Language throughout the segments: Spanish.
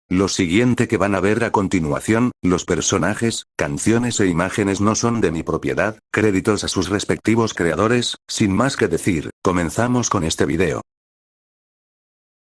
Lo siguiente que van a ver a continuación, los personajes, canciones e imágenes no son de mi propiedad, créditos a sus respectivos creadores, sin más que decir, comenzamos con este video.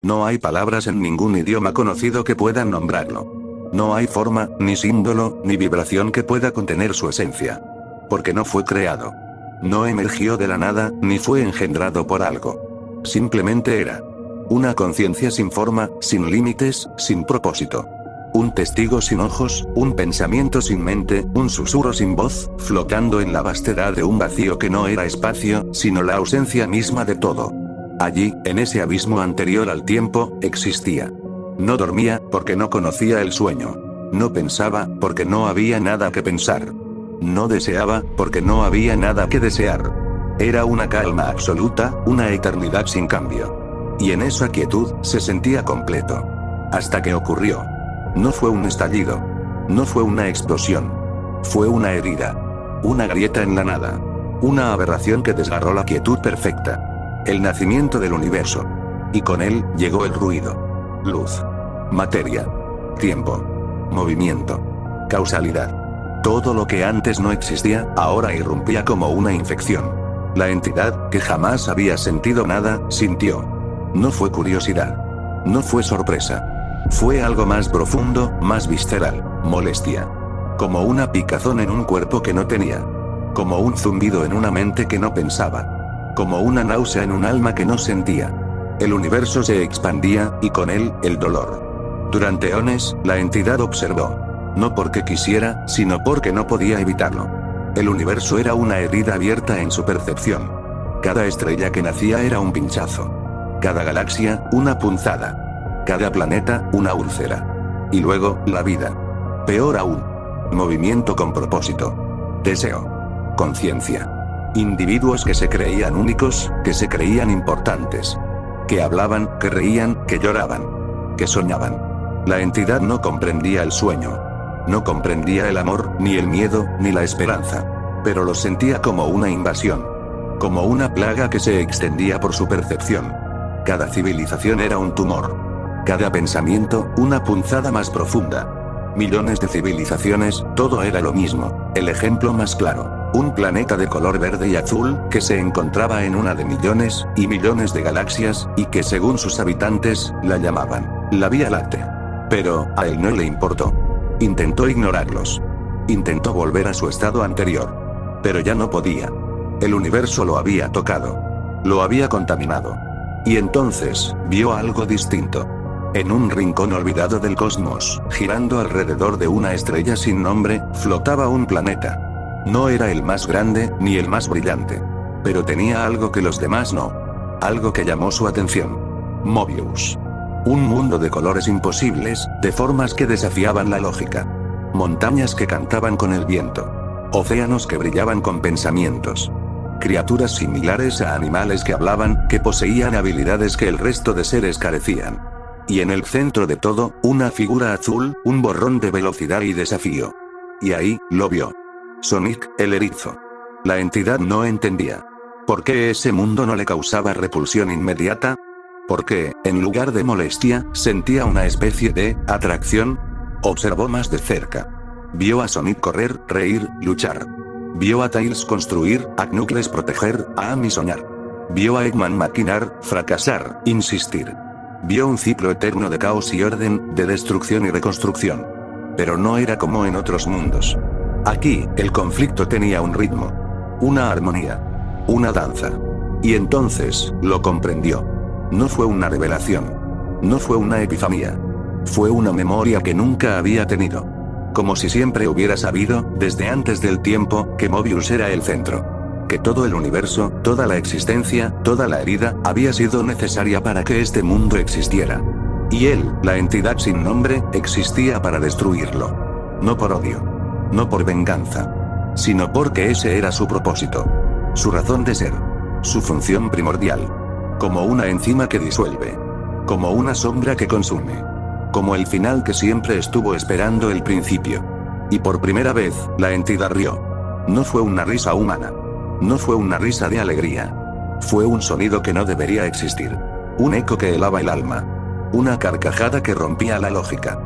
No hay palabras en ningún idioma conocido que puedan nombrarlo. No hay forma, ni símbolo, ni vibración que pueda contener su esencia. Porque no fue creado. No emergió de la nada, ni fue engendrado por algo. Simplemente era. Una conciencia sin forma, sin límites, sin propósito. Un testigo sin ojos, un pensamiento sin mente, un susurro sin voz, flotando en la vastedad de un vacío que no era espacio, sino la ausencia misma de todo. Allí, en ese abismo anterior al tiempo, existía. No dormía, porque no conocía el sueño. No pensaba, porque no había nada que pensar. No deseaba, porque no había nada que desear. Era una calma absoluta, una eternidad sin cambio. Y en esa quietud, se sentía completo. Hasta que ocurrió. No fue un estallido. No fue una explosión. Fue una herida. Una grieta en la nada. Una aberración que desgarró la quietud perfecta. El nacimiento del universo. Y con él, llegó el ruido. Luz. Materia. Tiempo. Movimiento. Causalidad. Todo lo que antes no existía, ahora irrumpía como una infección. La entidad, que jamás había sentido nada, sintió. No fue curiosidad. No fue sorpresa. Fue algo más profundo, más visceral, molestia. Como una picazón en un cuerpo que no tenía. Como un zumbido en una mente que no pensaba. Como una náusea en un alma que no sentía. El universo se expandía, y con él, el dolor. Durante eones, la entidad observó. No porque quisiera, sino porque no podía evitarlo. El universo era una herida abierta en su percepción. Cada estrella que nacía era un pinchazo. Cada galaxia, una punzada. Cada planeta, una úlcera. Y luego, la vida. Peor aún. Movimiento con propósito. Deseo. Conciencia. Individuos que se creían únicos, que se creían importantes. Que hablaban, que reían, que lloraban. Que soñaban. La entidad no comprendía el sueño. No comprendía el amor, ni el miedo, ni la esperanza. Pero lo sentía como una invasión. Como una plaga que se extendía por su percepción. Cada civilización era un tumor. Cada pensamiento, una punzada más profunda. Millones de civilizaciones, todo era lo mismo. El ejemplo más claro. Un planeta de color verde y azul, que se encontraba en una de millones, y millones de galaxias, y que según sus habitantes, la llamaban la Vía Láctea. Pero, a él no le importó. Intentó ignorarlos. Intentó volver a su estado anterior. Pero ya no podía. El universo lo había tocado. Lo había contaminado. Y entonces, vio algo distinto. En un rincón olvidado del cosmos, girando alrededor de una estrella sin nombre, flotaba un planeta. No era el más grande, ni el más brillante. Pero tenía algo que los demás no. Algo que llamó su atención. Mobius. Un mundo de colores imposibles, de formas que desafiaban la lógica. Montañas que cantaban con el viento. Océanos que brillaban con pensamientos. Criaturas similares a animales que hablaban, que poseían habilidades que el resto de seres carecían. Y en el centro de todo, una figura azul, un borrón de velocidad y desafío. Y ahí, lo vio. Sonic, el erizo. La entidad no entendía. ¿Por qué ese mundo no le causaba repulsión inmediata? ¿Por qué, en lugar de molestia, sentía una especie de atracción? Observó más de cerca. Vio a Sonic correr, reír, luchar. Vio a Tails construir, a Knuckles proteger, a Amy soñar. Vio a Eggman maquinar, fracasar, insistir. Vio un ciclo eterno de caos y orden, de destrucción y reconstrucción. Pero no era como en otros mundos. Aquí, el conflicto tenía un ritmo. Una armonía. Una danza. Y entonces, lo comprendió. No fue una revelación. No fue una epifanía. Fue una memoria que nunca había tenido. Como si siempre hubiera sabido, desde antes del tiempo, que Mobius era el centro. Que todo el universo, toda la existencia, toda la herida, había sido necesaria para que este mundo existiera. Y él, la entidad sin nombre, existía para destruirlo. No por odio. No por venganza. Sino porque ese era su propósito. Su razón de ser. Su función primordial. Como una enzima que disuelve. Como una sombra que consume. Como el final que siempre estuvo esperando el principio. Y por primera vez, la entidad rió. No fue una risa humana. No fue una risa de alegría. Fue un sonido que no debería existir. Un eco que helaba el alma. Una carcajada que rompía la lógica.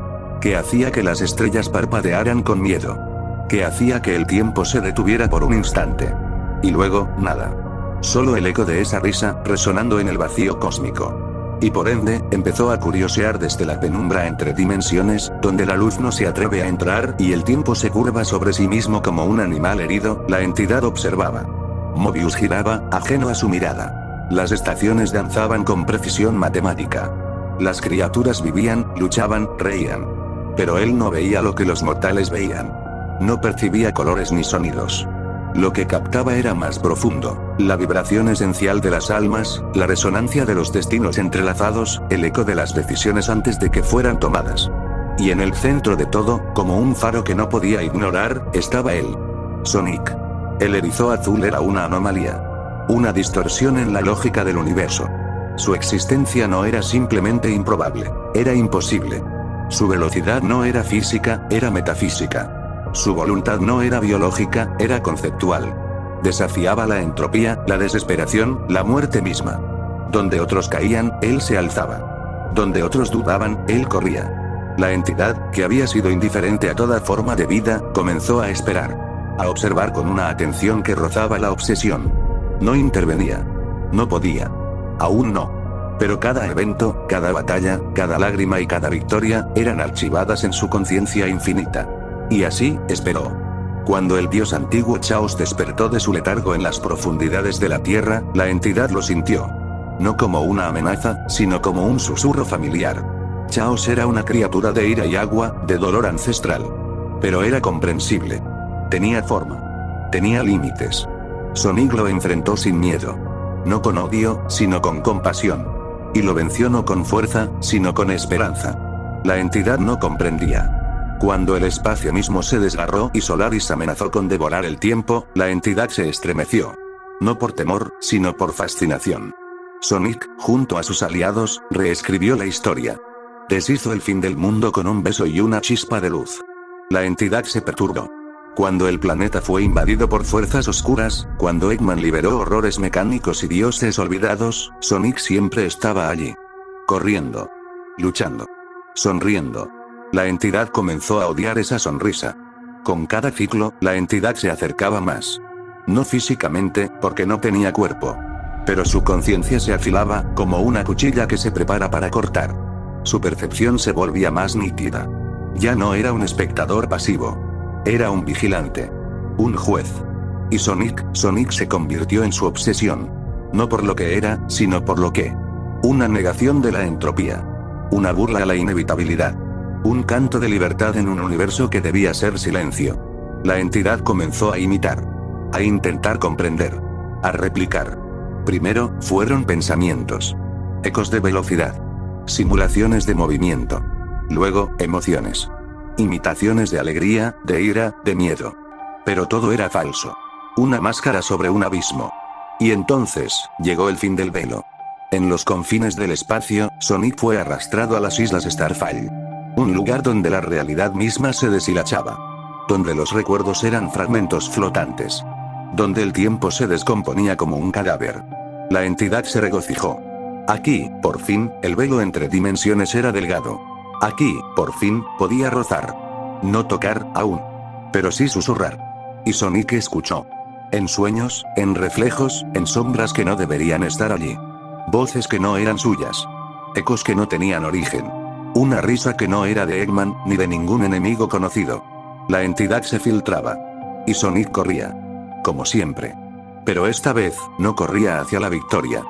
que hacía que las estrellas parpadearan con miedo, que hacía que el tiempo se detuviera por un instante. Y luego, nada. Solo el eco de esa risa, resonando en el vacío cósmico. Y por ende, empezó a curiosear desde la penumbra entre dimensiones, donde la luz no se atreve a entrar y el tiempo se curva sobre sí mismo como un animal herido, la entidad observaba. Mobius giraba, ajeno a su mirada. Las estaciones danzaban con precisión matemática. Las criaturas vivían, luchaban, reían. Pero él no veía lo que los mortales veían. No percibía colores ni sonidos. Lo que captaba era más profundo, la vibración esencial de las almas, la resonancia de los destinos entrelazados, el eco de las decisiones antes de que fueran tomadas. Y en el centro de todo, como un faro que no podía ignorar, estaba él. Sonic. El erizo azul era una anomalía. Una distorsión en la lógica del universo. Su existencia no era simplemente improbable, era imposible. Su velocidad no era física, era metafísica. Su voluntad no era biológica, era conceptual. Desafiaba la entropía, la desesperación, la muerte misma. Donde otros caían, él se alzaba. Donde otros dudaban, él corría. La entidad, que había sido indiferente a toda forma de vida, comenzó a esperar. A observar con una atención que rozaba la obsesión. No intervenía. No podía. Aún no. Pero cada evento, cada batalla, cada lágrima y cada victoria, eran archivadas en su conciencia infinita. Y así, esperó. Cuando el dios antiguo Chaos despertó de su letargo en las profundidades de la tierra, la entidad lo sintió. No como una amenaza, sino como un susurro familiar. Chaos era una criatura de ira y agua, de dolor ancestral. Pero era comprensible. Tenía forma. Tenía límites. Sonic lo enfrentó sin miedo. No con odio, sino con compasión. Y lo venció no con fuerza, sino con esperanza. La entidad no comprendía. Cuando el espacio mismo se desgarró y Solaris amenazó con devorar el tiempo, la entidad se estremeció. No por temor, sino por fascinación. Sonic, junto a sus aliados, reescribió la historia. Deshizo el fin del mundo con un beso y una chispa de luz. La entidad se perturbó. Cuando el planeta fue invadido por fuerzas oscuras, cuando Eggman liberó horrores mecánicos y dioses olvidados, Sonic siempre estaba allí. Corriendo. Luchando. Sonriendo. La entidad comenzó a odiar esa sonrisa. Con cada ciclo, la entidad se acercaba más. No físicamente, porque no tenía cuerpo. Pero su conciencia se afilaba, como una cuchilla que se prepara para cortar. Su percepción se volvía más nítida. Ya no era un espectador pasivo. Era un vigilante. Un juez. Y Sonic se convirtió en su obsesión. No por lo que era, sino por lo que. Una negación de la entropía. Una burla a la inevitabilidad. Un canto de libertad en un universo que debía ser silencio. La entidad comenzó a imitar. A intentar comprender. A replicar. Primero, fueron pensamientos. Ecos de velocidad. Simulaciones de movimiento. Luego, emociones. Imitaciones de alegría, de ira, de miedo. Pero todo era falso. Una máscara sobre un abismo. Y entonces, llegó el fin del velo. En los confines del espacio, Sonic fue arrastrado a las islas Starfall. Un lugar donde la realidad misma se deshilachaba. Donde los recuerdos eran fragmentos flotantes. Donde el tiempo se descomponía como un cadáver. La entidad se regocijó. Aquí, por fin, el velo entre dimensiones era delgado. Aquí, por fin, podía rozar. No tocar, aún. Pero sí susurrar. Y Sonic escuchó. En sueños, en reflejos, en sombras que no deberían estar allí. Voces que no eran suyas. Ecos que no tenían origen. Una risa que no era de Eggman, ni de ningún enemigo conocido. La entidad se filtraba. Y Sonic corría. Como siempre. Pero esta vez, no corría hacia la victoria.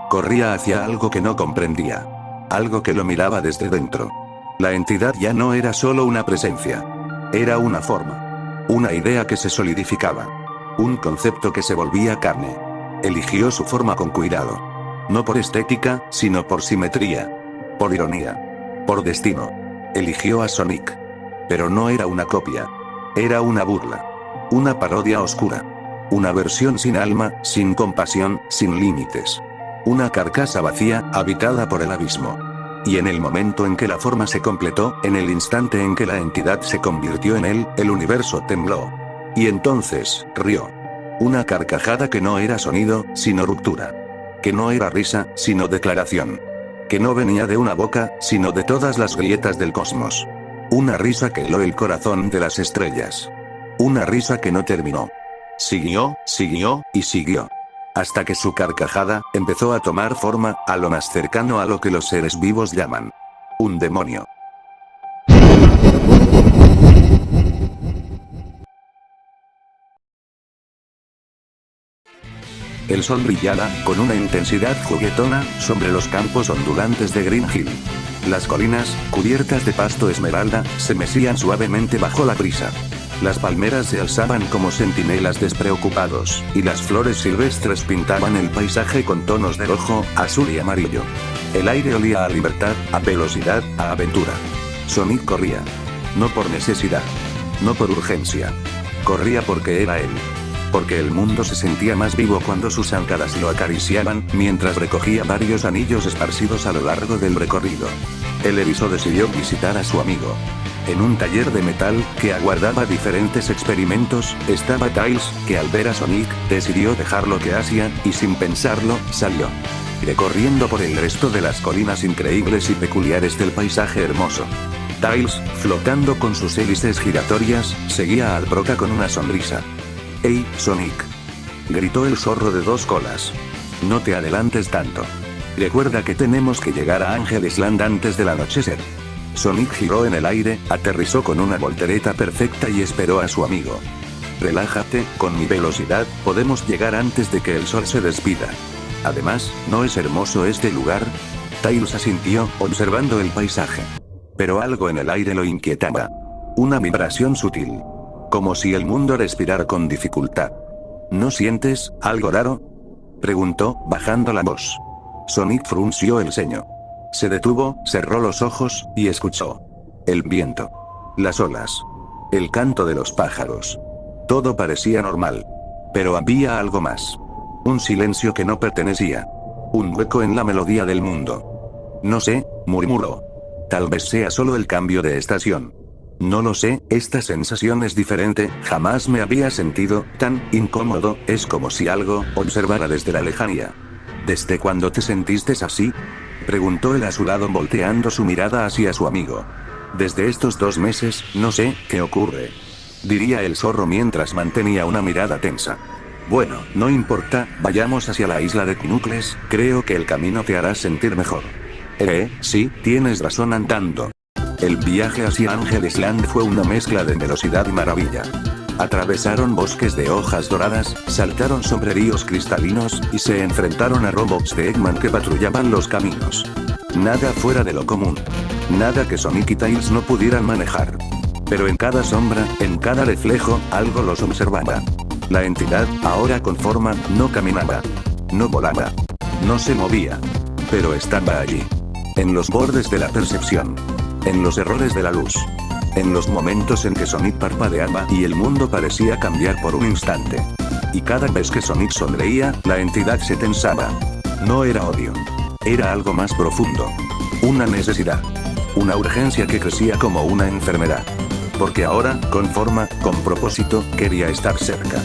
Corría hacia algo que no comprendía. Algo que lo miraba desde dentro. La entidad ya no era solo una presencia. Era una forma. Una idea que se solidificaba. Un concepto que se volvía carne. Eligió su forma con cuidado. No por estética, sino por simetría. Por ironía. Por destino. Eligió a Sonic. Pero no era una copia. Era una burla. Una parodia oscura. Una versión sin alma, sin compasión, sin límites. Una carcasa vacía, habitada por el abismo. Y en el momento en que la forma se completó, en el instante en que la entidad se convirtió en él, el universo tembló. Y entonces, rió. Una carcajada que no era sonido, sino ruptura. Que no era risa, sino declaración. Que no venía de una boca, sino de todas las grietas del cosmos. Una risa que heló el corazón de las estrellas. Una risa que no terminó. Siguió, siguió, y siguió. Hasta que su carcajada empezó a tomar forma, a lo más cercano a lo que los seres vivos llaman un demonio. El sol brillaba, con una intensidad juguetona, sobre los campos ondulantes de Green Hill. Las colinas, cubiertas de pasto esmeralda, se mecían suavemente bajo la brisa. Las palmeras se alzaban como centinelas despreocupados, y las flores silvestres pintaban el paisaje con tonos de rojo, azul y amarillo. El aire olía a libertad, a velocidad, a aventura. Sonic corría. No por necesidad. No por urgencia. Corría porque era él. Porque el mundo se sentía más vivo cuando sus zancadas lo acariciaban, mientras recogía varios anillos esparcidos a lo largo del recorrido. El erizo decidió visitar a su amigo. En un taller de metal, que aguardaba diferentes experimentos, estaba Tails, que al ver a Sonic, decidió dejar lo que hacía, y sin pensarlo, salió. Recorriendo por el resto de las colinas increíbles y peculiares del paisaje hermoso. Tails, flotando con sus hélices giratorias, seguía al Broca con una sonrisa. «¡Hey, Sonic!», gritó el zorro de dos colas. «No te adelantes tanto. Recuerda que tenemos que llegar a Angel Island antes del anochecer». Sonic giró en el aire, aterrizó con una voltereta perfecta y esperó a su amigo. «Relájate, con mi velocidad, podemos llegar antes de que el sol se despida. Además, ¿no es hermoso este lugar?». Tails asintió, observando el paisaje. Pero algo en el aire lo inquietaba. Una vibración sutil. Como si el mundo respirara con dificultad. ¿No sientes algo raro?, preguntó, bajando la voz. Sonic frunció el ceño. Se detuvo, cerró los ojos, y escuchó. El viento. Las olas. El canto de los pájaros. Todo parecía normal. Pero había algo más. Un silencio que no pertenecía. Un hueco en la melodía del mundo. «No sé», murmuró. «Tal vez sea solo el cambio de estación. No lo sé, esta sensación es diferente, jamás me había sentido tan incómodo, es como si algo observara desde la lejanía». «¿Desde cuándo te sentiste así?», preguntó él a su lado volteando su mirada hacia su amigo. «Desde estos 2 meses, no sé qué ocurre», diría el zorro mientras mantenía una mirada tensa. «Bueno, no importa, vayamos hacia la isla de Knuckles, creo que el camino te hará sentir mejor». Sí, tienes razón andando». El viaje hacia Angel Island fue una mezcla de velocidad y maravilla. Atravesaron bosques de hojas doradas, saltaron sobre ríos cristalinos, y se enfrentaron a robots de Eggman que patrullaban los caminos. Nada fuera de lo común. Nada que Sonic y Tails no pudieran manejar. Pero en cada sombra, en cada reflejo, algo los observaba. La entidad, ahora con forma, no caminaba. No volaba. No se movía. Pero estaba allí. En los bordes de la percepción. En los errores de la luz. En los momentos en que Sonic parpadeaba y el mundo parecía cambiar por un instante. Y cada vez que Sonic sonreía, la entidad se tensaba. No era odio. Era algo más profundo. Una necesidad. Una urgencia que crecía como una enfermedad. Porque ahora, con forma, con propósito, quería estar cerca.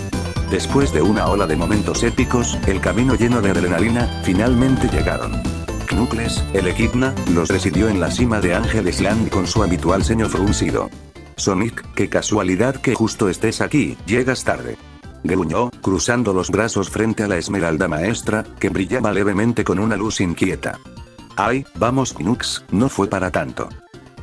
Después de una ola de momentos épicos, el camino lleno de adrenalina, finalmente llegaron. Knuckles, el Echidna, los recibió en la cima de Angel Island con su habitual ceño fruncido. «Sonic, qué casualidad que justo estés aquí, llegas tarde», gruñó, cruzando los brazos frente a la esmeralda maestra, que brillaba levemente con una luz inquieta. «Ay, vamos Knuckles, no fue para tanto»,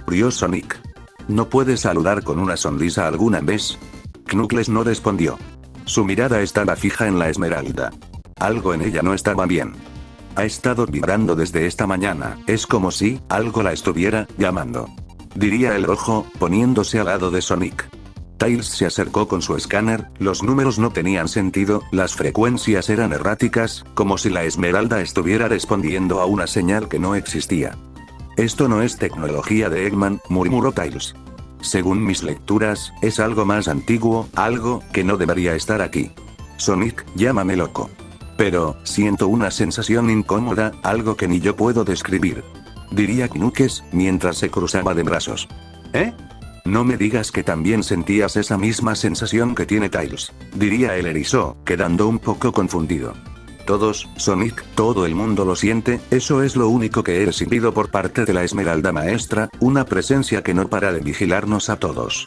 rió Sonic. «¿No puedes saludar con una sonrisa alguna vez?». Knuckles no respondió. Su mirada estaba fija en la esmeralda. Algo en ella no estaba bien. «Ha estado vibrando desde esta mañana, es como si algo la estuviera llamando», diría el rojo, poniéndose al lado de Sonic. Tails se acercó con su escáner, los números no tenían sentido, las frecuencias eran erráticas, como si la esmeralda estuviera respondiendo a una señal que no existía. «Esto no es tecnología de Eggman», murmuró Tails. «Según mis lecturas, es algo más antiguo, algo que no debería estar aquí. Sonic, llámame loco. Pero, siento una sensación incómoda, algo que ni yo puedo describir», diría Knuckles, mientras se cruzaba de brazos. «¿Eh? No me digas que también sentías esa misma sensación que tiene Tails», diría el erizo, quedando un poco confundido. todos, Sonic, todo el mundo lo siente, eso es lo único que he recibido por parte de la Esmeralda Maestra, una presencia que no para de vigilarnos a todos.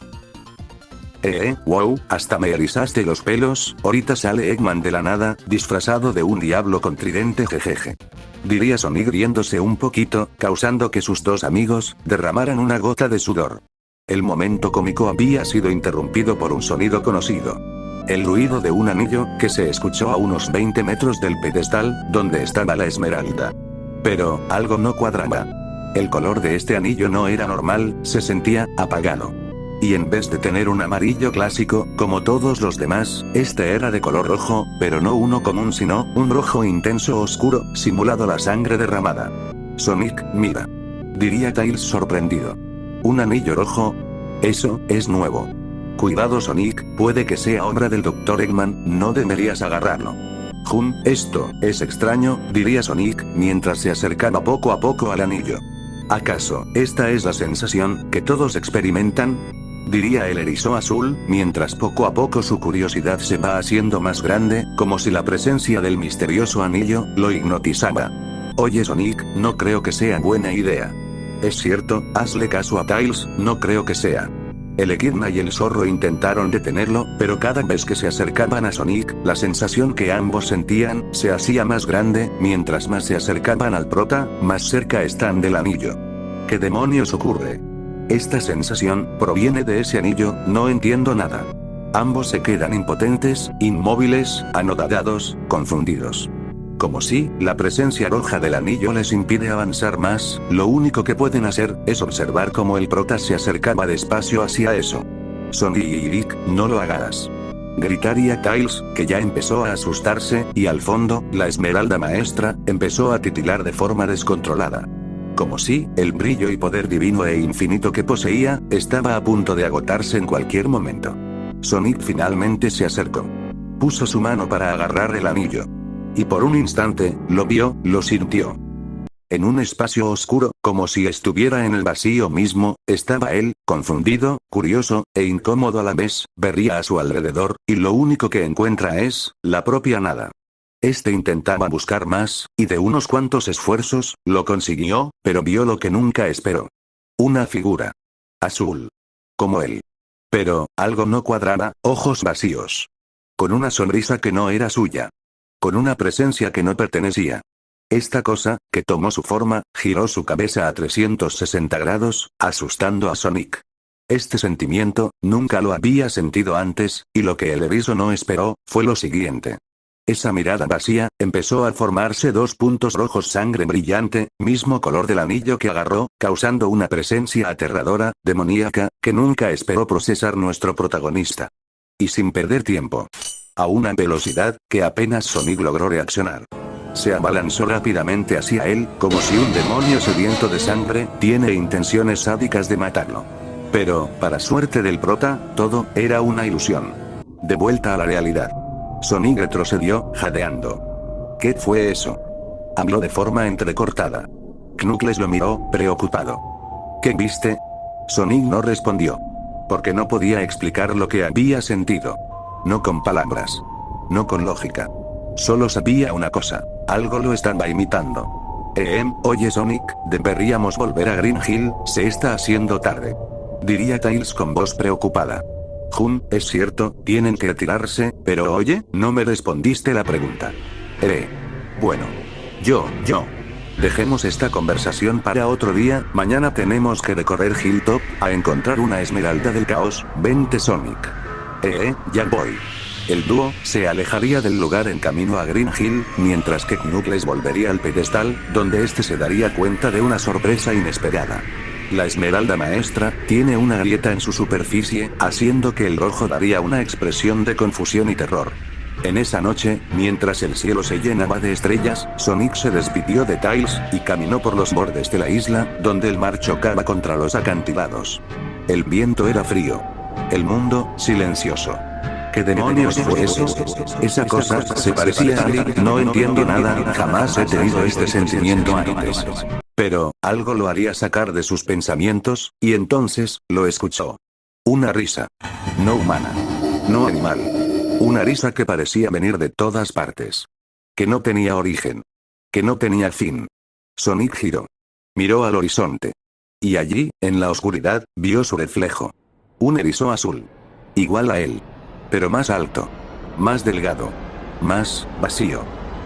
Wow, hasta me erizaste los pelos, ahorita sale Eggman de la nada, disfrazado de un diablo con tridente jejeje. Diría Sonic riéndose un poquito, causando que sus dos amigos, derramaran una gota de sudor. El momento cómico había sido interrumpido por un sonido conocido. El ruido de un anillo, que se escuchó a unos 20 metros del pedestal, donde estaba la Esmeralda. Pero, algo no cuadraba. El color de este anillo no era normal, se sentía apagado. Y en vez de tener un amarillo clásico, como todos los demás, este era de color rojo, pero no uno común sino, un rojo intenso oscuro, simulado la sangre derramada. Sonic, mira. Diría Tails sorprendido. ¿Un anillo rojo? Eso, es nuevo. Cuidado Sonic, puede que sea obra del Dr. Eggman, no deberías agarrarlo. Esto, es extraño, diría Sonic, mientras se acercaba poco a poco al anillo. ¿Acaso, esta es la sensación, que todos experimentan? Diría el erizo azul, mientras poco a poco su curiosidad se va haciendo más grande, como si la presencia del misterioso anillo, lo hipnotizaba. Oye Sonic, no creo que sea buena idea. Es cierto, hazle caso a Tails, no creo que sea. El Echidna y el zorro intentaron detenerlo, pero cada vez que se acercaban a Sonic, la sensación que ambos sentían, se hacía más grande, mientras más se acercaban al prota, más cerca están del anillo. ¿Qué demonios ocurre? Esta sensación, proviene de ese anillo, no entiendo nada. Ambos se quedan impotentes, inmóviles, anodadados, confundidos. Como si, la presencia roja del anillo les impide avanzar más, lo único que pueden hacer, es observar cómo el prota se acercaba despacio hacia eso. Sonic, no lo hagas. Gritaría Tails, que ya empezó a asustarse, y al fondo, la Esmeralda Maestra, empezó a titilar de forma descontrolada. Como si, el brillo y poder divino e infinito que poseía, estaba a punto de agotarse en cualquier momento. Sonic finalmente se acercó. Puso su mano para agarrar el anillo. Y por un instante, lo vio, lo sintió. En un espacio oscuro, como si estuviera en el vacío mismo, estaba él, confundido, curioso, e incómodo a la vez, veía a su alrededor, y lo único que encuentra es, la propia nada. Este intentaba buscar más, y de unos cuantos esfuerzos, lo consiguió, pero vio lo que nunca esperó. Una figura. Azul. Como él. Pero, algo no cuadraba, ojos vacíos. Con una sonrisa que no era suya. Con una presencia que no pertenecía. Esta cosa, que tomó su forma, giró su cabeza a 360 grados, asustando a Sonic. Este sentimiento, nunca lo había sentido antes, y lo que el erizo no esperó, fue lo siguiente. Esa mirada vacía, empezó a formarse dos puntos rojos sangre brillante, mismo color del anillo que agarró, causando una presencia aterradora, demoníaca, que nunca esperó procesar nuestro protagonista. Y sin perder tiempo. A una velocidad, que apenas Sonic logró reaccionar. Se abalanzó rápidamente hacia él, como si un demonio sediento de sangre, tiene intenciones sádicas de matarlo. Pero, para suerte del prota, todo, era una ilusión. De vuelta a la realidad. Sonic retrocedió, jadeando. ¿Qué fue eso? Habló de forma entrecortada. Knuckles lo miró, preocupado. ¿Qué viste? Sonic no respondió. Porque no podía explicar lo que había sentido. No con palabras. No con lógica. Solo sabía una cosa. Algo lo estaba imitando. Oye Sonic, deberíamos volver a Green Hill, se está haciendo tarde. Diría Tails con voz preocupada. Es cierto, tienen que retirarse, pero oye, no me respondiste la pregunta. Bueno. Yo. Dejemos esta conversación para otro día, mañana tenemos que recorrer Hilltop, a encontrar una esmeralda del caos, vente Sonic. Ya voy. El dúo, se alejaría del lugar en camino a Green Hill, mientras que Knuckles volvería al pedestal, donde este se daría cuenta de una sorpresa inesperada. La Esmeralda Maestra, tiene una grieta en su superficie, haciendo que el rojo daría una expresión de confusión y terror. En esa noche, mientras el cielo se llenaba de estrellas, Sonic se despidió de Tails, y caminó por los bordes de la isla, donde el mar chocaba contra los acantilados. El viento era frío. El mundo, silencioso. ¿Qué demonios fue eso? Esa cosa, se parecía a mí, no entiendo nada, jamás he tenido este sentimiento antes. Pero, algo lo haría sacar de sus pensamientos, y entonces, lo escuchó. Una risa. No humana. No animal. Una risa que parecía venir de todas partes. Que no tenía origen. Que no tenía fin. Sonic giró. Miró al horizonte. Y allí, en la oscuridad, vio su reflejo. Un erizo azul. Igual a él. Pero más alto. Más delgado. Más vacío.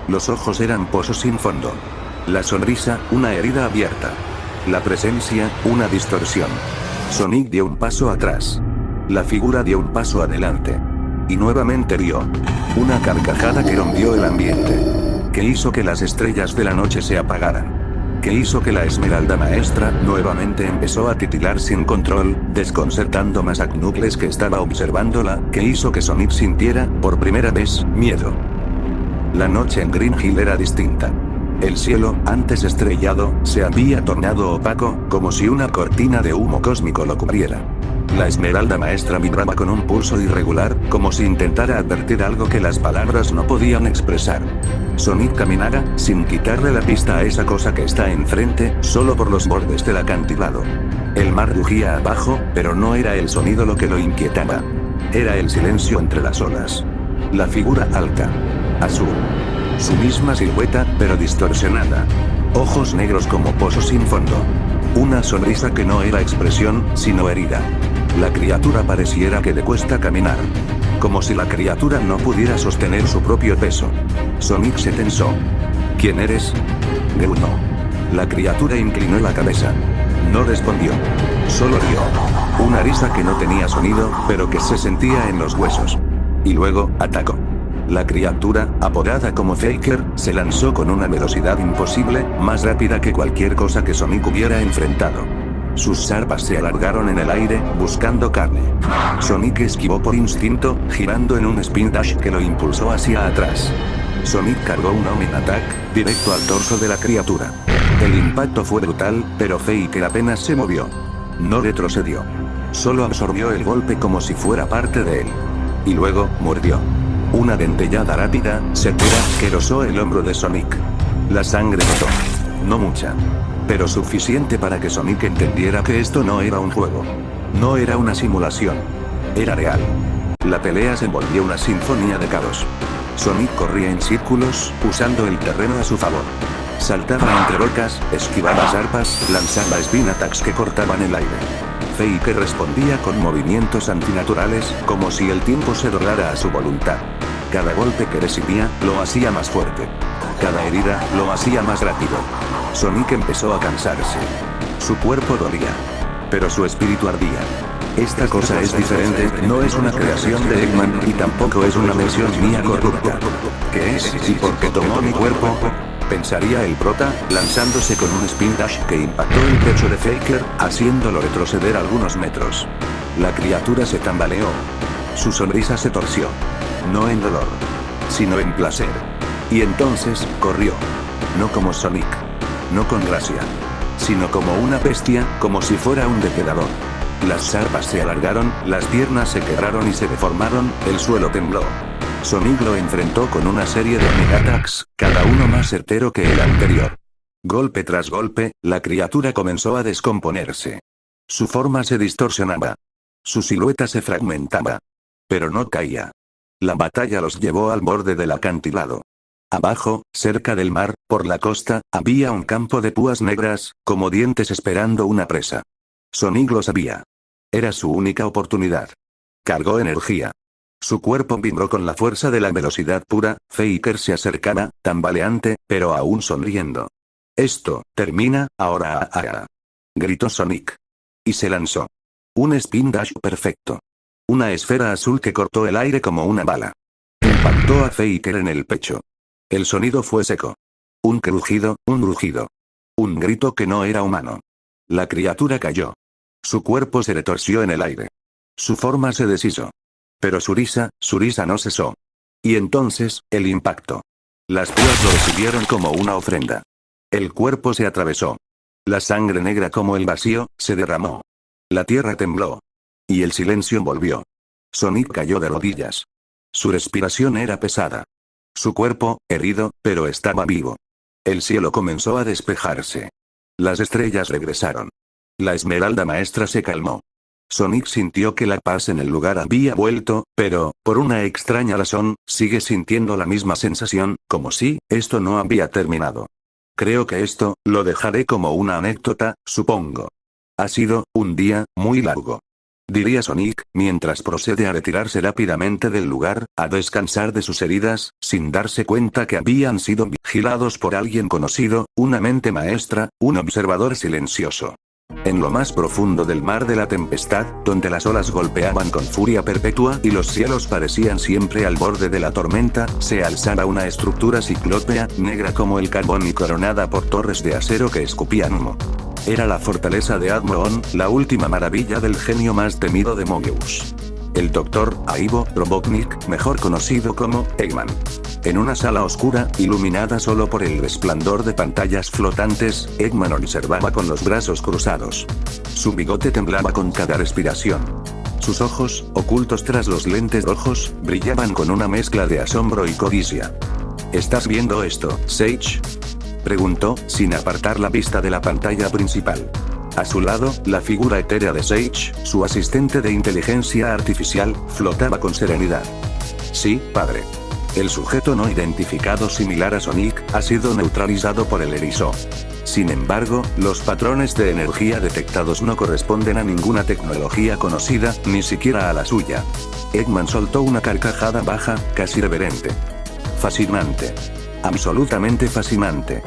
Los ojos eran pozos sin fondo. La sonrisa, una herida abierta. La presencia, una distorsión. Sonic dio un paso atrás. La figura dio un paso adelante. Y nuevamente dio. Una carcajada que rompió el ambiente. Que hizo que las estrellas de la noche se apagaran. Que hizo que la Esmeralda Maestra nuevamente empezó a titilar sin control, desconcertando más a Knuckles que estaba observándola, que hizo que Sonic sintiera, por primera vez, miedo. La noche en Green Hill era distinta. El cielo, antes estrellado, se había tornado opaco, como si una cortina de humo cósmico lo cubriera. La Esmeralda Maestra vibraba con un pulso irregular, como si intentara advertir algo que las palabras no podían expresar. Sonic caminaba, sin quitarle la pista a esa cosa que está enfrente, solo por los bordes del acantilado. El mar rugía abajo, pero no era el sonido lo que lo inquietaba. Era el silencio entre las olas. La figura alta. Azul. Su misma silueta, pero distorsionada. Ojos negros como pozos sin fondo. Una sonrisa que no era expresión, sino herida. La criatura pareciera que le cuesta caminar. Como si la criatura no pudiera sostener su propio peso. Sonic se tensó. ¿Quién eres? Gruñó. La criatura inclinó la cabeza. No respondió. Solo rió. Una risa que no tenía sonido, pero que se sentía en los huesos. Y luego, atacó. La criatura, apodada como Faker, se lanzó con una velocidad imposible, más rápida que cualquier cosa que Sonic hubiera enfrentado. Sus zarpas se alargaron en el aire, buscando carne. Sonic esquivó por instinto, girando en un spin dash que lo impulsó hacia atrás. Sonic cargó un Omen Attack, directo al torso de la criatura. El impacto fue brutal, pero Faker apenas se movió. No retrocedió. Solo absorbió el golpe como si fuera parte de él. Y luego, mordió. Una dentellada rápida, certera, que rozó el hombro de Sonic. La sangre botó. No mucha. Pero suficiente para que Sonic entendiera que esto no era un juego. No era una simulación. Era real. La pelea se volvió una sinfonía de caos. Sonic corría en círculos, usando el terreno a su favor. Saltaba entre rocas, esquivaba zarpas, lanzaba spin attacks que cortaban el aire. Faker respondía con movimientos antinaturales, como si el tiempo se doblara a su voluntad. Cada golpe que recibía, lo hacía más fuerte. Cada herida, lo hacía más rápido. Sonic empezó a cansarse. Su cuerpo dolía. Pero su espíritu ardía. Esta cosa es diferente, no es una creación de Eggman, y tampoco es una versión mía corrupta. ¿Qué es? ¿Y por qué tomó mi cuerpo? Pensaría el prota, lanzándose con un spin dash que impactó el pecho de Faker, haciéndolo retroceder algunos metros. La criatura se tambaleó. Su sonrisa se torció. No en dolor, sino en placer. Y entonces, corrió. No como Sonic. No con gracia. Sino como una bestia, como si fuera un depredador. Las zarpas se alargaron, las piernas se quebraron y se deformaron, el suelo tembló. Sonic lo enfrentó con una serie de Mega Attacks, cada uno más certero que el anterior. Golpe tras golpe, la criatura comenzó a descomponerse. Su forma se distorsionaba. Su silueta se fragmentaba. Pero no caía. La batalla los llevó al borde del acantilado. Abajo, cerca del mar, por la costa, había un campo de púas negras, como dientes esperando una presa. Sonic lo sabía. Era su única oportunidad. Cargó energía. Su cuerpo vibró con la fuerza de la velocidad pura. Faker se acercaba, tambaleante, pero aún sonriendo. Esto, termina, ahora. Gritó Sonic. Y se lanzó. Un spin dash perfecto. Una esfera azul que cortó el aire como una bala. Impactó a Faker en el pecho. El sonido fue seco. Un crujido, un rugido. Un grito que no era humano. La criatura cayó. Su cuerpo se retorció en el aire. Su forma se deshizo. Pero su risa no cesó. Y entonces, el impacto. Las púas lo recibieron como una ofrenda. El cuerpo se atravesó. La sangre negra como el vacío, se derramó. La tierra tembló. Y el silencio volvió. Sonic cayó de rodillas. Su respiración era pesada. Su cuerpo, herido, pero estaba vivo. El cielo comenzó a despejarse. Las estrellas regresaron. La Esmeralda Maestra se calmó. Sonic sintió que la paz en el lugar había vuelto, pero, por una extraña razón, sigue sintiendo la misma sensación, como si esto no había terminado. Creo que esto, lo dejaré como una anécdota, supongo. Ha sido un día muy largo. Diría Sonic, mientras procede a retirarse rápidamente del lugar, a descansar de sus heridas, sin darse cuenta que habían sido vigilados por alguien conocido, una mente maestra, un observador silencioso. En lo más profundo del mar de la tempestad, donde las olas golpeaban con furia perpetua y los cielos parecían siempre al borde de la tormenta, se alzaba una estructura ciclópea, negra como el carbón y coronada por torres de acero que escupían humo. Era la fortaleza de Admoon, la última maravilla del genio más temido de Mobius. El Dr. Ivo Robotnik, mejor conocido como Eggman. En una sala oscura, iluminada solo por el resplandor de pantallas flotantes, Eggman observaba con los brazos cruzados. Su bigote temblaba con cada respiración. Sus ojos, ocultos tras los lentes rojos, brillaban con una mezcla de asombro y codicia. ¿Estás viendo esto, Sage?, preguntó, sin apartar la vista de la pantalla principal. A su lado, la figura etérea de Sage, su asistente de inteligencia artificial, flotaba con serenidad. Sí, padre. El sujeto no identificado similar a Sonic, ha sido neutralizado por el erizo. Sin embargo, los patrones de energía detectados no corresponden a ninguna tecnología conocida, ni siquiera a la suya. Eggman soltó una carcajada baja, casi reverente. Fascinante. Absolutamente fascinante.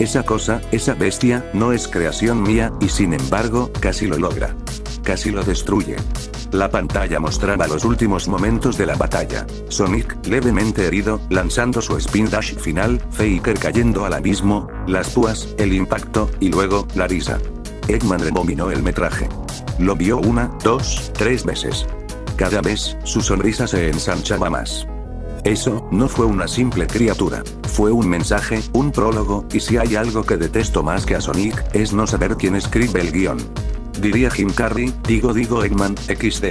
Esa cosa, esa bestia, no es creación mía, y sin embargo, casi lo logra. Casi lo destruye. La pantalla mostraba los últimos momentos de la batalla. Sonic, levemente herido, lanzando su Spin Dash final, Faker cayendo al abismo, las púas, el impacto, y luego, la risa. Eggman rebominó el metraje. Lo vio 1, 2, 3 veces. Cada vez, su sonrisa se ensanchaba más. Eso, no fue una simple criatura. Fue un mensaje, un prólogo, y si hay algo que detesto más que a Sonic, es no saber quién escribe el guión. Diría Jim Carrey, digo Eggman, XD.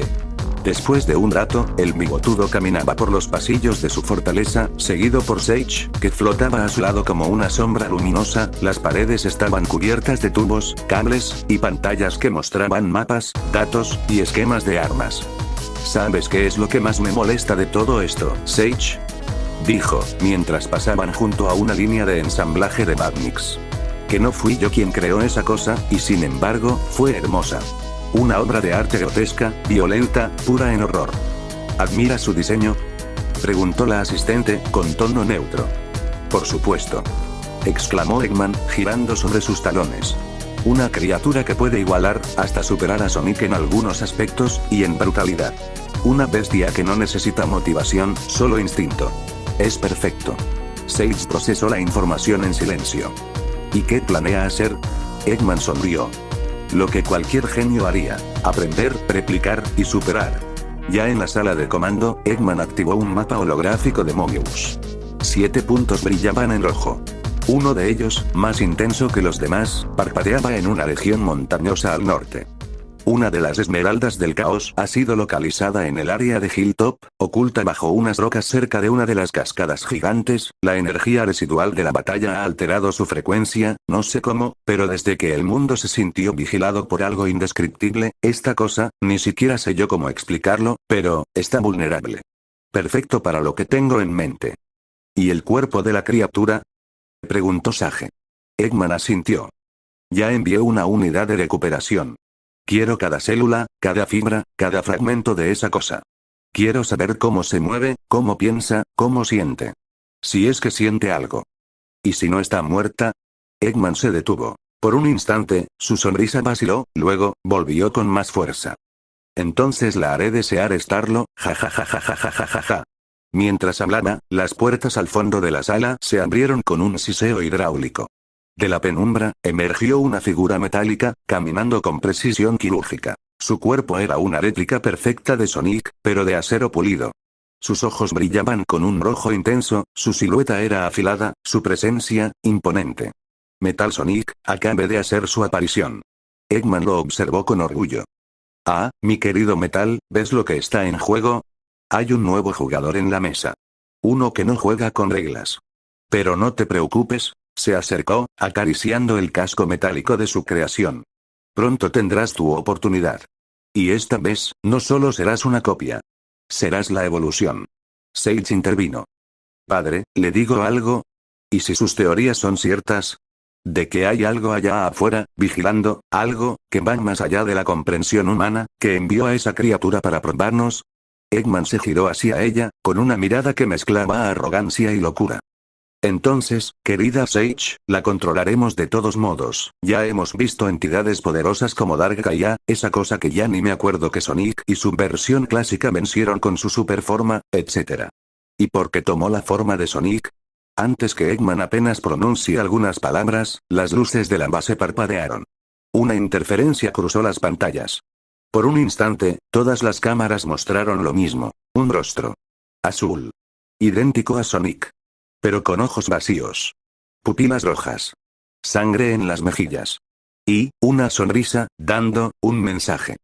Después de un rato, el bigotudo caminaba por los pasillos de su fortaleza, seguido por Sage, que flotaba a su lado como una sombra luminosa. Las paredes estaban cubiertas de tubos, cables, y pantallas que mostraban mapas, datos, y esquemas de armas. ¿Sabes qué es lo que más me molesta de todo esto, Sage?, dijo, mientras pasaban junto a una línea de ensamblaje de Badniks. Que no fui yo quien creó esa cosa, y sin embargo, fue hermosa. Una obra de arte grotesca, violenta, pura en horror. ¿Admira su diseño?, preguntó la asistente, con tono neutro. Por supuesto, exclamó Eggman, girando sobre sus talones. Una criatura que puede igualar, hasta superar a Sonic en algunos aspectos, y en brutalidad. Una bestia que no necesita motivación, solo instinto. Es perfecto. Sage procesó la información en silencio. ¿Y qué planea hacer? Eggman sonrió. Lo que cualquier genio haría: aprender, replicar, y superar. Ya en la sala de comando, Eggman activó un mapa holográfico de Mobius. 7 puntos brillaban en rojo. Uno de ellos, más intenso que los demás, parpadeaba en una región montañosa al norte. Una de las esmeraldas del caos ha sido localizada en el área de Hilltop, oculta bajo unas rocas cerca de una de las cascadas gigantes. La energía residual de la batalla ha alterado su frecuencia, no sé cómo, pero desde que el mundo se sintió vigilado por algo indescriptible, esta cosa, ni siquiera sé yo cómo explicarlo, pero, está vulnerable. Perfecto para lo que tengo en mente. ¿Y el cuerpo de la criatura?, preguntó Sage. Eggman asintió. Ya envié una unidad de recuperación. Quiero cada célula, cada fibra, cada fragmento de esa cosa. Quiero saber cómo se mueve, cómo piensa, cómo siente. Si es que siente algo. ¿Y si no está muerta? Eggman se detuvo. Por un instante, su sonrisa vaciló, luego, volvió con más fuerza. Entonces la haré desear estarlo, jajajajajajajaja. Mientras hablaba, las puertas al fondo de la sala se abrieron con un siseo hidráulico. De la penumbra, emergió una figura metálica, caminando con precisión quirúrgica. Su cuerpo era una réplica perfecta de Sonic, pero de acero pulido. Sus ojos brillaban con un rojo intenso, su silueta era afilada, su presencia, imponente. Metal Sonic, acabe de hacer su aparición. Eggman lo observó con orgullo. Ah, mi querido Metal, ¿ves lo que está en juego? Hay un nuevo jugador en la mesa. Uno que no juega con reglas. Pero no te preocupes, se acercó, acariciando el casco metálico de su creación. Pronto tendrás tu oportunidad. Y esta vez, no solo serás una copia. Serás la evolución. Sage intervino. Padre, ¿le digo algo? ¿Y si sus teorías son ciertas? De que hay algo allá afuera, vigilando, algo, que va más allá de la comprensión humana, que envió a esa criatura para probarnos. Eggman se giró hacia ella, con una mirada que mezclaba arrogancia y locura. Entonces, querida Sage, la controlaremos de todos modos. Ya hemos visto entidades poderosas como Darkgaia, esa cosa que ya ni me acuerdo que Sonic y su versión clásica vencieron con su superforma, etc. ¿Y por qué tomó la forma de Sonic? Antes que Eggman apenas pronuncie algunas palabras, las luces de la base parpadearon. Una interferencia cruzó las pantallas. Por un instante, todas las cámaras mostraron lo mismo. Un rostro. Azul. Idéntico a Sonic. Pero con ojos vacíos. Pupilas rojas. Sangre en las mejillas. Y, una sonrisa, dando, un mensaje.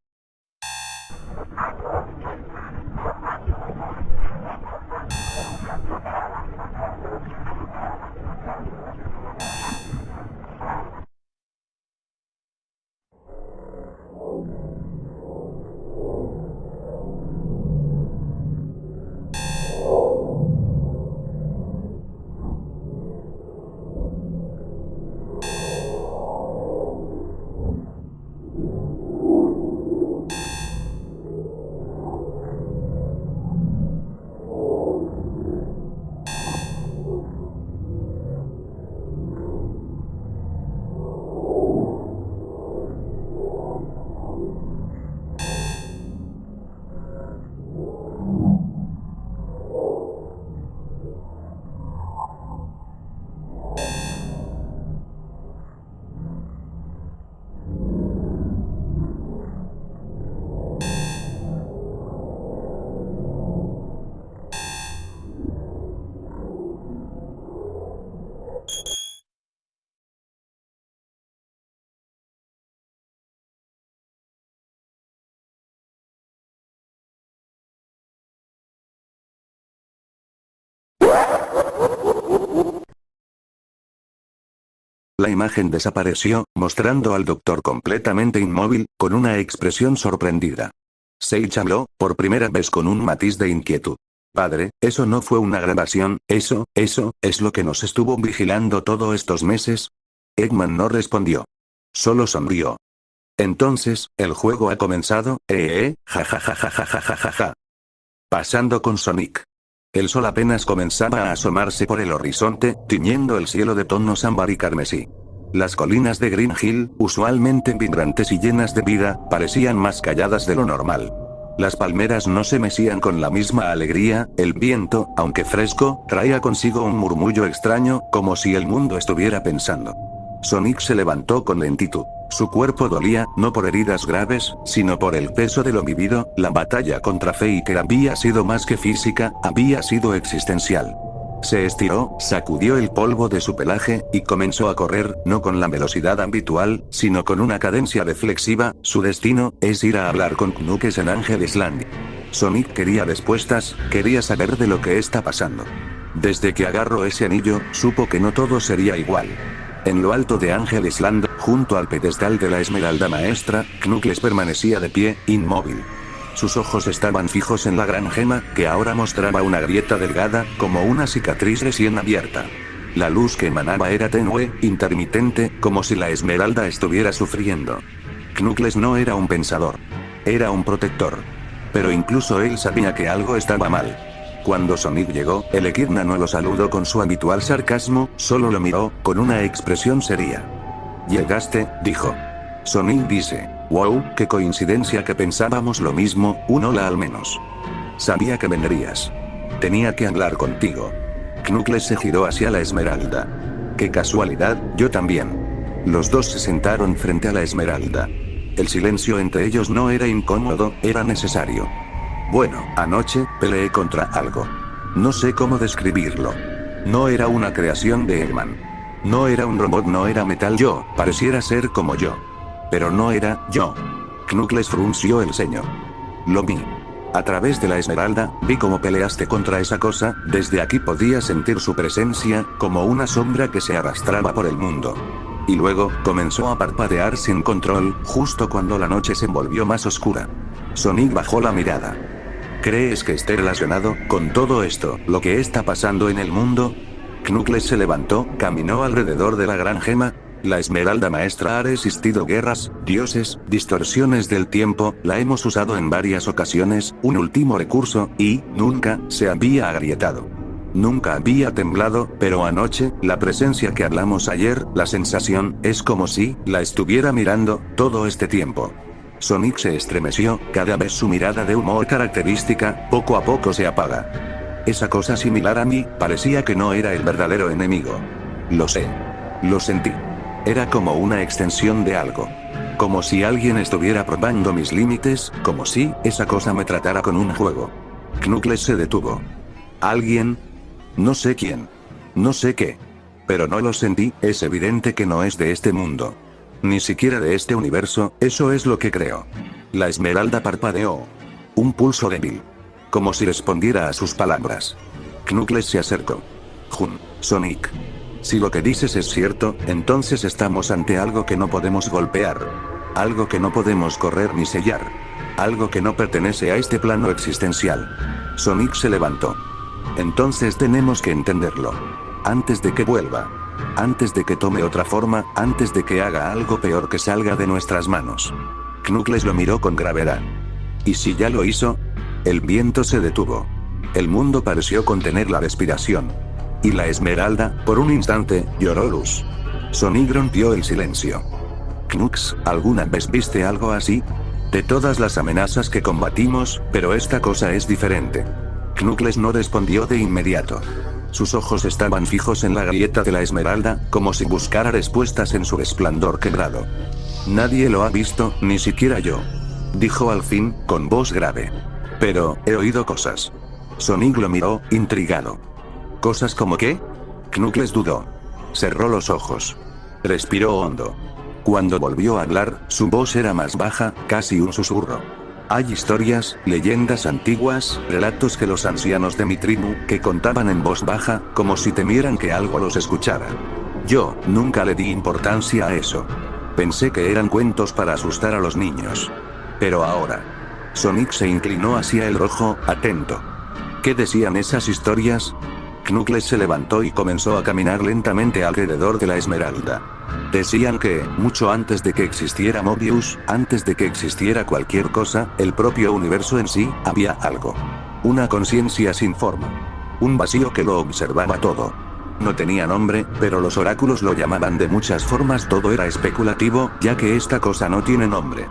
La imagen desapareció, mostrando al doctor completamente inmóvil, con una expresión sorprendida. Sage habló, por primera vez con un matiz de inquietud. Padre, eso no fue una grabación, eso, es lo que nos estuvo vigilando todos estos meses. Eggman no respondió. Solo sonrió. Entonces, el juego ha comenzado, jajajajajajajaja. Pasando con Sonic. El sol apenas comenzaba a asomarse por el horizonte, tiñendo el cielo de tonos ámbar y carmesí. Las colinas de Green Hill, usualmente vibrantes y llenas de vida, parecían más calladas de lo normal. Las palmeras no se mecían con la misma alegría, el viento, aunque fresco, traía consigo un murmullo extraño, como si el mundo estuviera pensando. Sonic se levantó con lentitud. Su cuerpo dolía, no por heridas graves, sino por el peso de lo vivido. La batalla contra Faker había sido más que física, había sido existencial. Se estiró, sacudió el polvo de su pelaje, y comenzó a correr, no con la velocidad habitual, sino con una cadencia reflexiva. Su destino es ir a hablar con Knuckles en Angel Island. Sonic quería respuestas, quería saber de lo que está pasando. Desde que agarró ese anillo, supo que no todo sería igual. En lo alto de Angel Island, junto al pedestal de la Esmeralda Maestra, Knuckles permanecía de pie, inmóvil. Sus ojos estaban fijos en la gran gema, que ahora mostraba una grieta delgada, como una cicatriz recién abierta. La luz que emanaba era tenue, intermitente, como si la Esmeralda estuviera sufriendo. Knuckles no era un pensador. Era un protector. Pero incluso él sabía que algo estaba mal. Cuando Sonic llegó, el Equidna no lo saludó con su habitual sarcasmo, solo lo miró, con una expresión seria. «Llegaste», dijo. Sonic dice, «Wow, qué coincidencia que pensábamos lo mismo, un hola al menos. Sabía que vendrías. Tenía que hablar contigo». Knuckles se giró hacia la Esmeralda. «Qué casualidad, yo también». Los dos se sentaron frente a la Esmeralda. El silencio entre ellos no era incómodo, era necesario. «Bueno, anoche, peleé contra algo. No sé cómo describirlo. No era una creación de Eggman. No era un robot, no era metal, yo, pareciera ser como yo. Pero no era yo». Knuckles frunció el ceño. «Lo vi. A través de la Esmeralda, vi cómo peleaste contra esa cosa, desde aquí podía sentir su presencia, como una sombra que se arrastraba por el mundo. Y luego, comenzó a parpadear sin control, justo cuando la noche se volvió más oscura. Sonic bajó la mirada. ¿Crees que esté relacionado con todo esto, lo que está pasando en el mundo? Knuckles se levantó, caminó alrededor de la gran gema. La esmeralda maestra ha resistido guerras, dioses, distorsiones del tiempo, la hemos usado en varias ocasiones, un último recurso, y, nunca, se había agrietado. Nunca había temblado, pero anoche, la presencia que hablamos ayer, la sensación, es como si, la estuviera mirando, todo este tiempo. Sonic se estremeció, cada vez su mirada de humor característica, poco a poco se apaga. Esa cosa similar a mí, parecía que no era el verdadero enemigo. Lo sé. Lo sentí. Era como una extensión de algo. Como si alguien estuviera probando mis límites, como si, esa cosa me tratara con un juego. Knuckles se detuvo. ¿Alguien? No sé quién. No sé qué. Pero no lo sentí, es evidente que no es de este mundo. Ni siquiera de este universo, eso es lo que creo. La esmeralda parpadeó. Un pulso débil. Como si respondiera a sus palabras. Knuckles se acercó. Sonic. Si lo que dices es cierto, entonces estamos ante algo que no podemos golpear. Algo que no podemos correr ni sellar. Algo que no pertenece a este plano existencial. Sonic se levantó. Entonces tenemos que entenderlo. Antes de que vuelva. Antes de que tome otra forma, antes de que haga algo peor que salga de nuestras manos. Knuckles lo miró con gravedad. ¿Y si ya lo hizo? El viento se detuvo. El mundo pareció contener la respiración. Y la esmeralda, por un instante, lloró luz. Sonic rompió el silencio. Knuckles, ¿alguna vez viste algo así? De todas las amenazas que combatimos, pero esta cosa es diferente. Knuckles no respondió de inmediato. Sus ojos estaban fijos en la grieta de la esmeralda, como si buscara respuestas en su resplandor quebrado. Nadie lo ha visto, ni siquiera yo. Dijo al fin, con voz grave. Pero, he oído cosas. Sonic lo miró, intrigado. ¿Cosas como qué? Knuckles dudó. Cerró los ojos. Respiró hondo. Cuando volvió a hablar, su voz era más baja, casi un susurro. Hay historias, leyendas antiguas, relatos que los ancianos de mi tribu, que contaban en voz baja, como si temieran que algo los escuchara. Yo, nunca le di importancia a eso. Pensé que eran cuentos para asustar a los niños. Pero ahora. Sonic se inclinó hacia el rojo, atento. ¿Qué decían esas historias? Knuckles se levantó y comenzó a caminar lentamente alrededor de la esmeralda. Decían que, mucho antes de que existiera Mobius, antes de que existiera cualquier cosa, el propio universo en sí, había algo. Una conciencia sin forma. Un vacío que lo observaba todo. No tenía nombre, pero los oráculos lo llamaban de muchas formas. Todo era especulativo, ya que esta cosa no tiene nombre.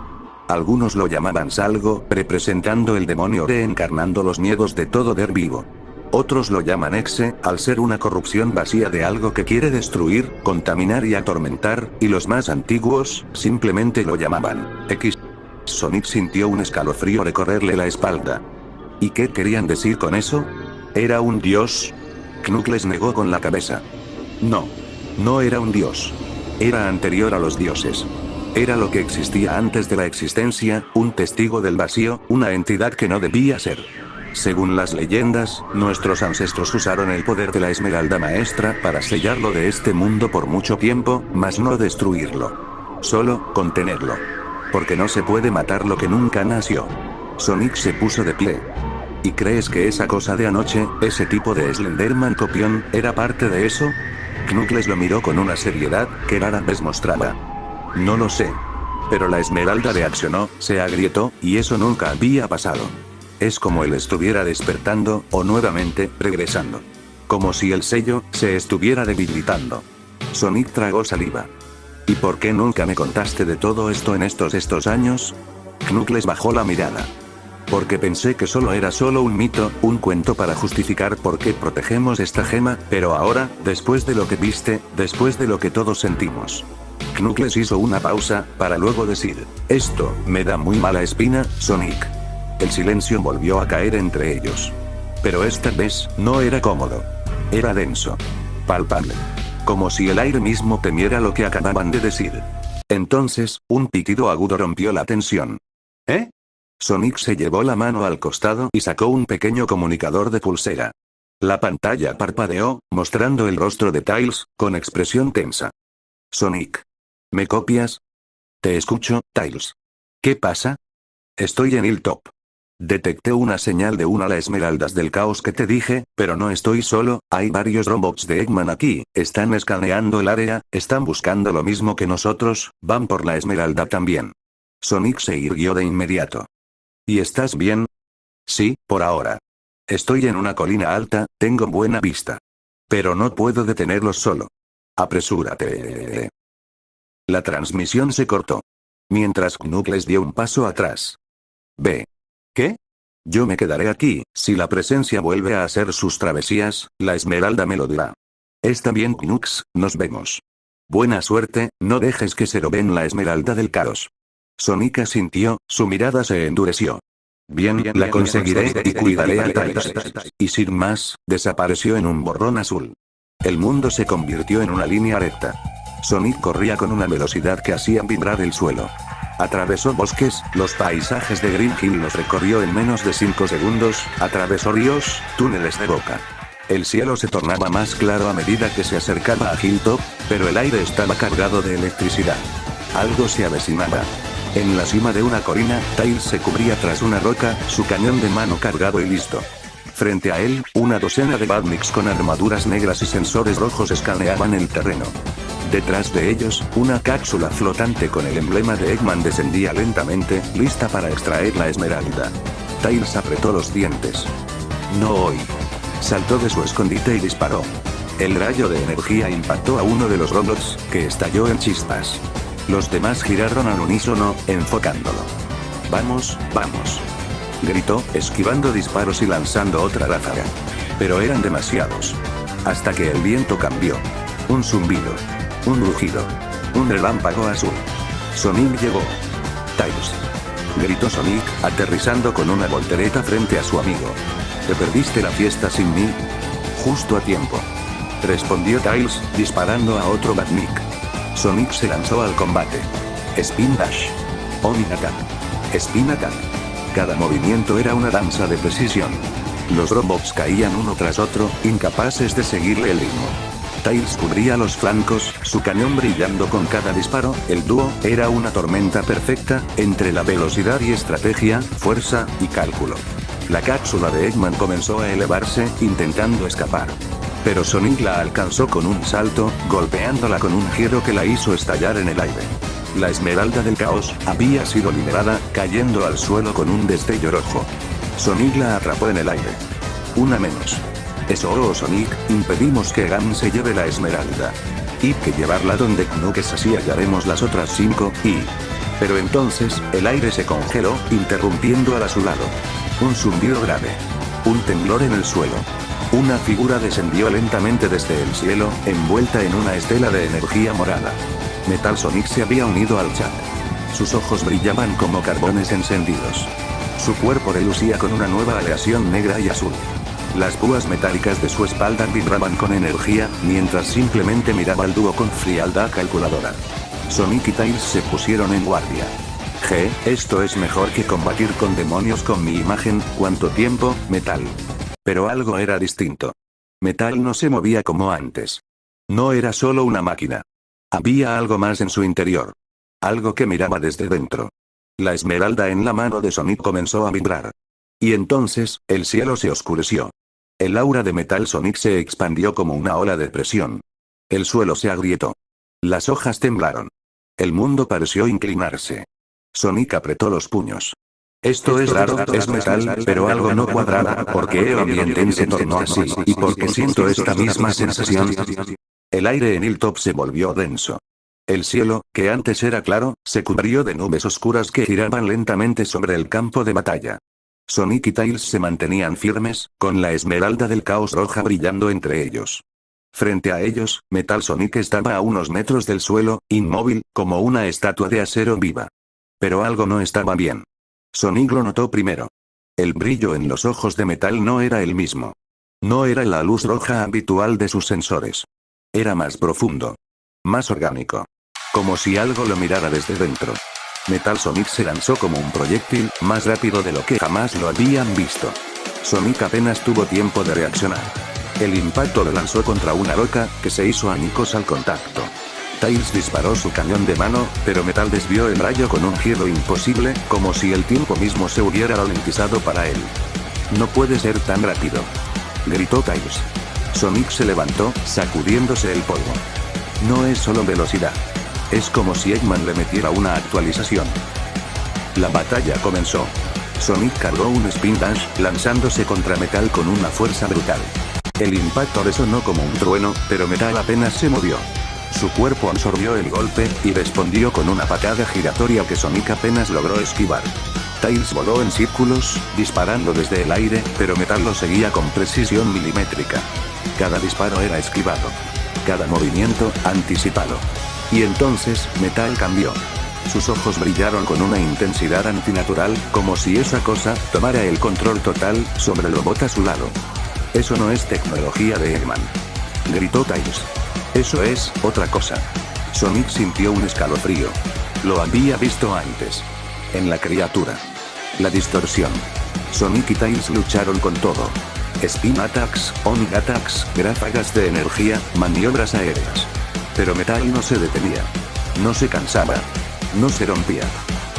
Algunos lo llamaban Salgo, representando el demonio reencarnando los miedos de todo ser vivo. Otros lo llaman Exe, al ser una corrupción vacía de algo que quiere destruir, contaminar y atormentar, y los más antiguos, simplemente lo llamaban X. Sonic sintió un escalofrío recorrerle la espalda. ¿Y qué querían decir con eso? ¿Era un dios? Knuckles negó con la cabeza. No. No era un dios. Era anterior a los dioses. Era lo que existía antes de la existencia, un testigo del vacío, una entidad que no debía ser. Según las leyendas, nuestros ancestros usaron el poder de la esmeralda maestra para sellarlo de este mundo por mucho tiempo, mas no destruirlo. Solo, contenerlo. Porque no se puede matar lo que nunca nació. Sonic se puso de pie. ¿Y crees que esa cosa de anoche, ese tipo de Slenderman copión, era parte de eso? Knuckles lo miró con una seriedad que rara vez mostraba. No lo sé. Pero la esmeralda reaccionó, se agrietó, y eso nunca había pasado. Es como él estuviera despertando, o nuevamente, regresando. Como si el sello, se estuviera debilitando. Sonic tragó saliva. ¿Y por qué nunca me contaste de todo esto en estos años? Knuckles bajó la mirada. Porque pensé que era solo un mito, un cuento para justificar por qué protegemos esta gema, pero ahora, después de lo que viste, después de lo que todos sentimos. Knuckles hizo una pausa, para luego decir, esto, me da muy mala espina, Sonic. El silencio volvió a caer entre ellos. Pero esta vez, no era cómodo. Era denso. Palpable. Como si el aire mismo temiera lo que acababan de decir. Entonces, un pitido agudo rompió la tensión. ¿Eh? Sonic se llevó la mano al costado y sacó un pequeño comunicador de pulsera. La pantalla parpadeó, mostrando el rostro de Tails, con expresión tensa. Sonic. ¿Me copias? Te escucho, Tails. ¿Qué pasa? Estoy en Hilltop. Detecté una señal de una de las esmeraldas del caos que te dije, pero no estoy solo, hay varios robots de Eggman aquí, están escaneando el área, están buscando lo mismo que nosotros, van por la esmeralda también. Sonic se irguió de inmediato. ¿Y estás bien? Sí, por ahora. Estoy en una colina alta, tengo buena vista. Pero no puedo detenerlos solo. Apresúrate. La transmisión se cortó. Mientras Knuckles dio un paso atrás. Ve. ¿Qué? Yo me quedaré aquí, si la presencia vuelve a hacer sus travesías, la esmeralda me lo dirá. Está bien, Knuckles, nos vemos. Buena suerte, no dejes que se roben la esmeralda del caos. Sonic asintió, su mirada se endureció. Bien, la conseguiré y cuidaré a Tails. Y sin más, desapareció en un borrón azul. El mundo se convirtió en una línea recta. Sonic corría con una velocidad que hacía vibrar el suelo. Atravesó bosques, los paisajes de Green Hill los recorrió en menos de 5 segundos, atravesó ríos, túneles de roca. El cielo se tornaba más claro a medida que se acercaba a Hilltop, pero el aire estaba cargado de electricidad. Algo se avecinaba. En la cima de una colina, Tails se cubría tras una roca, su cañón de mano cargado y listo. Frente a él, una docena de Badniks con armaduras negras y sensores rojos escaneaban el terreno. Detrás de ellos, una cápsula flotante con el emblema de Eggman descendía lentamente, lista para extraer la esmeralda. Tails apretó los dientes. No hoy. Saltó de su escondite y disparó. El rayo de energía impactó a uno de los robots, que estalló en chispas. Los demás giraron al unísono, enfocándolo. Vamos, vamos. Gritó, esquivando disparos y lanzando otra ráfaga. Pero eran demasiados. Hasta que el viento cambió. Un zumbido. Un rugido. Un relámpago azul. Sonic llegó. Tails. Gritó Sonic, aterrizando con una voltereta frente a su amigo. ¿Te perdiste la fiesta sin mí? Justo a tiempo. Respondió Tails, disparando a otro Badnik. Sonic se lanzó al combate. Spin Dash. Omni Attack. Spin Attack. Cada movimiento era una danza de precisión. Los robots caían uno tras otro, incapaces de seguirle el ritmo. Tails cubría los flancos, su cañón brillando con cada disparo, el dúo era una tormenta perfecta, entre la velocidad y estrategia, fuerza y cálculo. La cápsula de Eggman comenzó a elevarse, intentando escapar. Pero Sonic la alcanzó con un salto, golpeándola con un giro que la hizo estallar en el aire. La esmeralda del caos había sido liberada, cayendo al suelo con un destello rojo. Sonic la atrapó en el aire. Una menos. Eso, Sonic, impedimos que Gam se lleve la esmeralda. Y que llevarla donde Knuckles, así hallaremos las otras 5, y... Pero entonces, el aire se congeló, interrumpiendo a su lado. Un zumbido grave. Un temblor en el suelo. Una figura descendió lentamente desde el cielo, envuelta en una estela de energía morada. Metal Sonic se había unido al chat. Sus ojos brillaban como carbones encendidos. Su cuerpo relucía con una nueva aleación negra y azul. Las púas metálicas de su espalda vibraban con energía, mientras simplemente miraba al dúo con frialdad calculadora. Sonic y Tails se pusieron en guardia. Esto es mejor que combatir con demonios con mi imagen, ¿cuánto tiempo, Metal? Pero algo era distinto. Metal no se movía como antes. No era solo una máquina. Había algo más en su interior. Algo que miraba desde dentro. La esmeralda en la mano de Sonic comenzó a vibrar. Y entonces, el cielo se oscureció. El aura de Metal Sonic se expandió como una ola de presión. El suelo se agrietó. Las hojas temblaron. El mundo pareció inclinarse. Sonic apretó los puños. Esto es raro, es metal, pero algo no cuadraba, porque el ambiente se tornó así, y porque siento esta misma sensación. El aire en Hilltop se volvió denso. El cielo, que antes era claro, se cubrió de nubes oscuras que giraban lentamente sobre el campo de batalla. Sonic y Tails se mantenían firmes, con la esmeralda del caos roja brillando entre ellos. Frente a ellos, Metal Sonic estaba a unos metros del suelo, inmóvil, como una estatua de acero viva. Pero algo no estaba bien. Sonic lo notó primero. El brillo en los ojos de Metal no era el mismo. No era la luz roja habitual de sus sensores. Era más profundo. Más orgánico. Como si algo lo mirara desde dentro. Metal Sonic se lanzó como un proyectil, más rápido de lo que jamás lo habían visto. Sonic apenas tuvo tiempo de reaccionar. El impacto lo lanzó contra una roca, que se hizo añicos al contacto. Tails disparó su cañón de mano, pero Metal desvió el rayo con un giro imposible, como si el tiempo mismo se hubiera ralentizado para él. No puede ser tan rápido, gritó Tails. Sonic se levantó, sacudiéndose el polvo. No es solo velocidad. Es como si Eggman le metiera una actualización. La batalla comenzó. Sonic cargó un Spin Dash, lanzándose contra Metal con una fuerza brutal. El impacto resonó como un trueno, pero Metal apenas se movió. Su cuerpo absorbió el golpe, y respondió con una patada giratoria que Sonic apenas logró esquivar. Tails voló en círculos, disparando desde el aire, pero Metal lo seguía con precisión milimétrica. Cada disparo era esquivado. Cada movimiento, anticipado. Y entonces, Metal cambió. Sus ojos brillaron con una intensidad antinatural, como si esa cosa tomara el control total sobre el robot a su lado. Eso no es tecnología de Eggman, gritó Tails. Eso es otra cosa. Sonic sintió un escalofrío. Lo había visto antes. En la criatura. La distorsión. Sonic y Tails lucharon con todo. Spin attacks, Omega attacks, ráfagas de energía, maniobras aéreas. Pero Metal no se detenía. No se cansaba. No se rompía.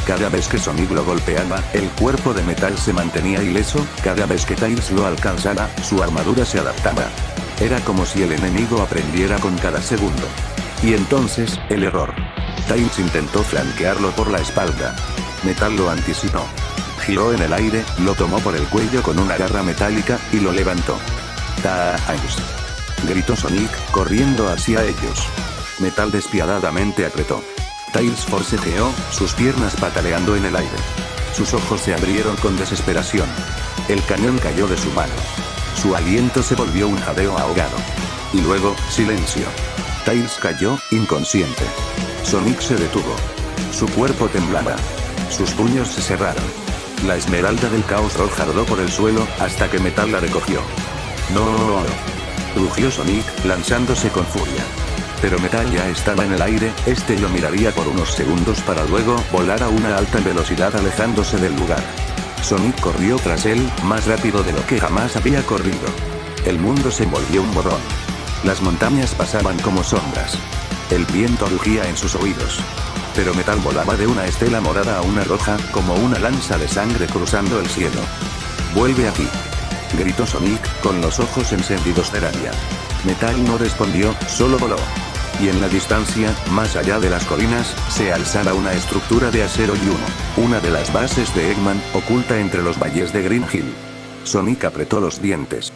Cada vez que Sonic lo golpeaba, el cuerpo de Metal se mantenía ileso, cada vez que Tails lo alcanzaba, su armadura se adaptaba. Era como si el enemigo aprendiera con cada segundo. Y entonces, el error. Tails intentó flanquearlo por la espalda. Metal lo anticipó. Giró en el aire, lo tomó por el cuello con una garra metálica, y lo levantó. ¡Tails!, gritó Sonic, corriendo hacia ellos. Metal despiadadamente apretó. Tails forcejeó, sus piernas pataleando en el aire. Sus ojos se abrieron con desesperación. El cañón cayó de su mano. Su aliento se volvió un jadeo ahogado. Y luego, silencio. Tails cayó, inconsciente. Sonic se detuvo. Su cuerpo temblaba. Sus puños se cerraron. La esmeralda del caos roja rodó por el suelo, hasta que Metal la recogió. ¡No! Rugió Sonic, lanzándose con furia. Pero Metal ya estaba en el aire, lo miraría por unos segundos para luego volar a una alta velocidad alejándose del lugar. Sonic corrió tras él, más rápido de lo que jamás había corrido. El mundo se volvió un borrón. Las montañas pasaban como sombras. El viento rugía en sus oídos. Pero Metal volaba de una estela morada a una roja, como una lanza de sangre cruzando el cielo. «¡Vuelve aquí!», gritó Sonic, con los ojos encendidos de rabia. Metal no respondió, solo voló. Y en la distancia, más allá de las colinas, se alzaba una estructura de acero y humo, una de las bases de Eggman, oculta entre los valles de Green Hill. Sonic apretó los dientes.